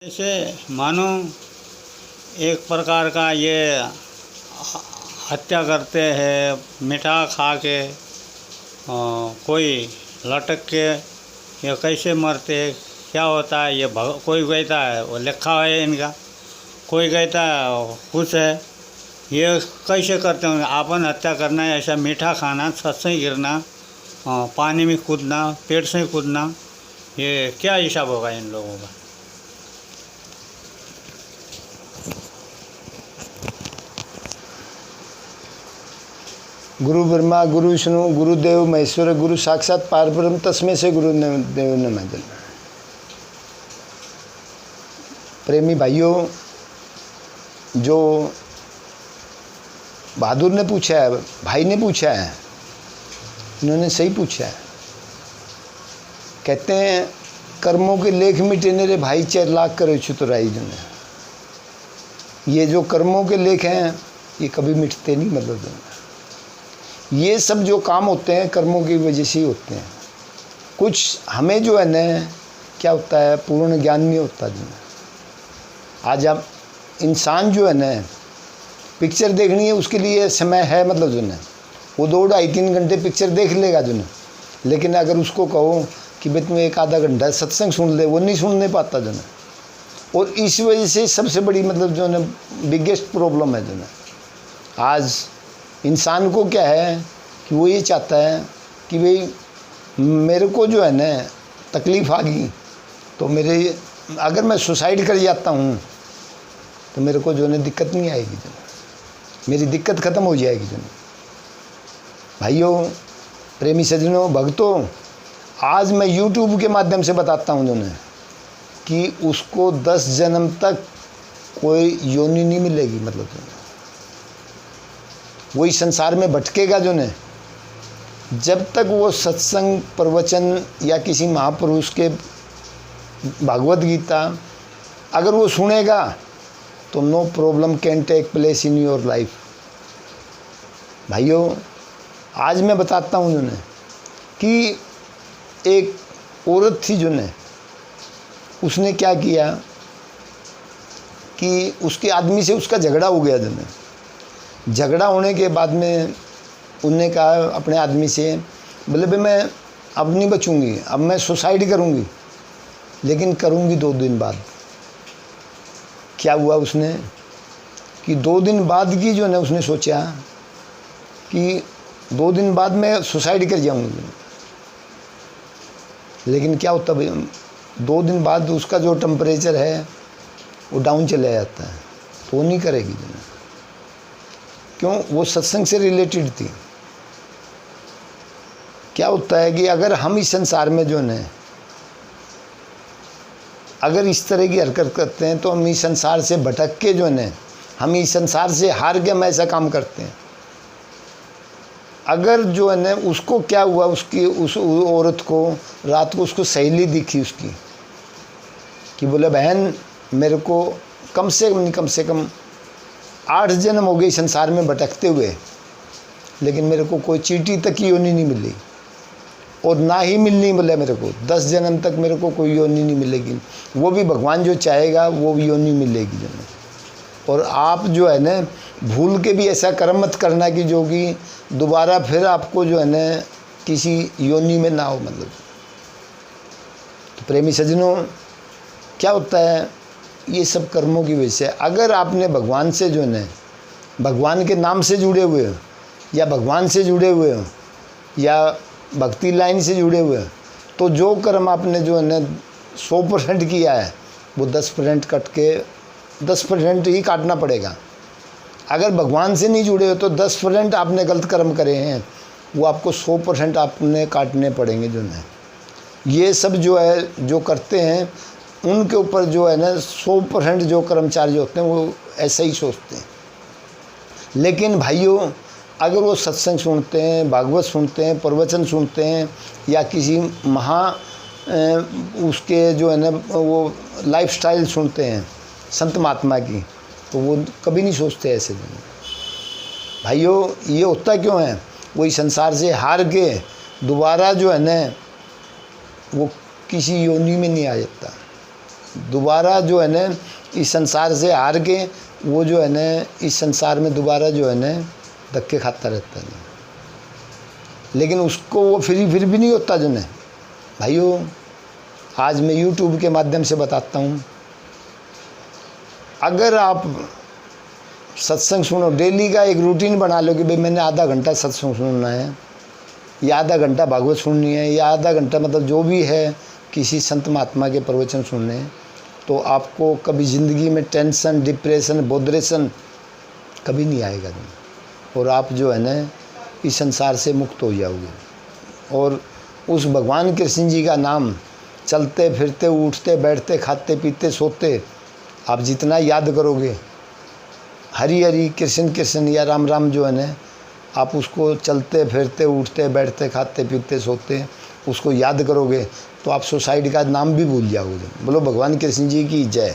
जैसे मानो एक प्रकार का ये हत्या करते हैं मीठा खा के, कोई लटक के, ये कैसे मरते हैं, क्या होता है, ये कोई कहता है वो लिखा है इनका, कोई कहता है कुछ है, ये कैसे करते होंगे। आपन हत्या करना है, ऐसा मीठा खाना, छत से गिरना, पानी में कूदना, पेट से कूदना, ये क्या हिसाब होगा इन लोगों का। गुरु ब्रह्मा गुरु विष्णु गुरुदेव महेश्वर गुरु साक्षात पारब्रह्म तस्मै से गुरु देव नमः। प्रेमी भाइयों, जो बहादुर ने पूछा है, भाई ने पूछा है, इन्होंने सही पूछा है। कहते हैं कर्मों के लेख मिटे रे भाई 4 लाख करो चतुराई जो ने। ये जो कर्मों के लेख हैं ये कभी मिटते नहीं, मतलब ये सब जो काम होते हैं कर्मों की वजह से ही होते हैं। कुछ हमें जो है ना क्या होता है, पूर्ण ज्ञान नहीं होता। जो आज आप इंसान जो है ना पिक्चर देखनी है उसके लिए समय है, मतलब जो है वो 2-2.5-3 घंटे पिक्चर देख लेगा जो है। लेकिन अगर उसको कहो कि भाई तुम्हें 1-आधा घंटा सत्संग सुन ले, वो नहीं सुनने पाता जो है। और इस वजह से सबसे बड़ी मतलब जो है बिगेस्ट प्रॉब्लम है जो है। आज इंसान को क्या है कि वो ये चाहता है कि भाई मेरे को जो है ना तकलीफ़ आ गई तो मेरे, अगर मैं सुसाइड कर जाता हूँ तो मेरे को जो है दिक्कत नहीं आएगी, जो मेरी दिक्कत ख़त्म हो जाएगी। जो भाइयों, प्रेमी सज्जनों, भक्तों, आज मैं YouTube के माध्यम से बताता हूँ जो है कि उसको 10 जन्म तक कोई योनि नहीं मिलेगी, मतलब जो है वही संसार में भटकेगा जो ने। जब तक वो सत्संग प्रवचन या किसी महापुरुष के भागवत गीता अगर वो सुनेगा तो no problem can take place in your life. भाइयों, आज मैं बताता हूँ जो ने कि एक औरत थी जो ने, उसने क्या किया कि उसके आदमी से उसका झगड़ा हो गया जो ने। झगड़ा होने के बाद में उनने कहा अपने आदमी से, बोले भाई मैं अब नहीं बचूंगी, अब मैं सुसाइड करूंगी, लेकिन करूंगी 2 दिन बाद। क्या हुआ उसने कि 2 दिन बाद की जो है उसने सोचा कि 2 दिन बाद मैं सुसाइड कर जाऊंगी। लेकिन क्या होता भाई, 2 दिन बाद उसका जो टेम्परेचर है वो डाउन चला जाता है, तो वो नहीं करेगी जो है। क्यों? वो सत्संग से रिलेटेड थी। क्या होता है कि अगर हम इस संसार में जो है अगर इस तरह की हरकत करते हैं तो हम इस संसार से भटक के जो है हम इस संसार से हार के हम ऐसा काम करते हैं। अगर जो है ना उसको क्या हुआ, उसकी उस औरत को रात को उसको सहेली दिखी उसकी कि बोले बहन मेरे को कम से कम 8 जन्म हो गए संसार में भटकते हुए, लेकिन मेरे को कोई चींटी तक की योनि नहीं मिली और ना ही मिलनी मिले मेरे को। 10 जन्म तक मेरे को कोई योनि नहीं मिलेगी, वो भी भगवान जो चाहेगा वो योनि मिलेगी जो है। और आप जो है ना भूल के भी ऐसा कर्म मत करना कि जो कि दोबारा फिर आपको जो है ना किसी योनि में ना हो, मतलब। तो प्रेमी सज्जनों, क्या होता है ये सब कर्मों की वजह से। अगर आपने भगवान से जो है भगवान के नाम से जुड़े हुए हो या भगवान से जुड़े हुए हो या भक्ति लाइन से जुड़े हुए हो, तो जो कर्म आपने जो है ना 100% किया है वो 10% कट के 10% ही काटना पड़ेगा। अगर भगवान से नहीं जुड़े हो तो 10% आपने गलत कर्म करे हैं, वो आपको 100% आपने काटने पड़ेंगे जो है। ये सब जो है जो करते हैं उनके ऊपर जो है ना 100% जो कर्मचारी होते हैं वो ऐसा ही सोचते हैं। लेकिन भाइयों, अगर वो सत्संग सुनते हैं, भागवत सुनते हैं, प्रवचन सुनते हैं या किसी उसके जो है ना वो लाइफस्टाइल सुनते हैं संत महात्मा की, तो वो कभी नहीं सोचते ऐसे। भाइयों, ये होता क्यों है, वही संसार से हार के दोबारा जो है ना वो किसी योनि में नहीं आ जाता। दोबारा जो है ना इस संसार से हार के वो जो है ना इस संसार में दोबारा जो है ना धक्के खाता रहता है। लेकिन उसको वो फिर भी नहीं होता जो है। भाइयों, आज मैं YouTube के माध्यम से बताता हूँ, अगर आप सत्संग सुनो, डेली का एक रूटीन बना लो कि भाई मैंने आधा घंटा सत्संग सुनना है, या आधा घंटा भागवत सुननी है, या आधा घंटा मतलब जो भी है किसी संत महात्मा के प्रवचन सुनने हैं, तो आपको कभी ज़िंदगी में टेंशन, डिप्रेशन, बोधरेशन कभी नहीं आएगा। और आप जो है ना इस संसार से मुक्त हो जाओगे। और उस भगवान कृष्ण जी का नाम चलते फिरते, उठते बैठते, खाते पीते, सोते आप जितना याद करोगे, हरि हरि कृष्ण कृष्ण या राम राम जो है ना, आप उसको चलते फिरते, उठते बैठते, खाते पीते, सोते उसको याद करोगे तो आप सोसाइटी का नाम भी भूल जाओगे। बोलो भगवान कृष्ण जी की जय।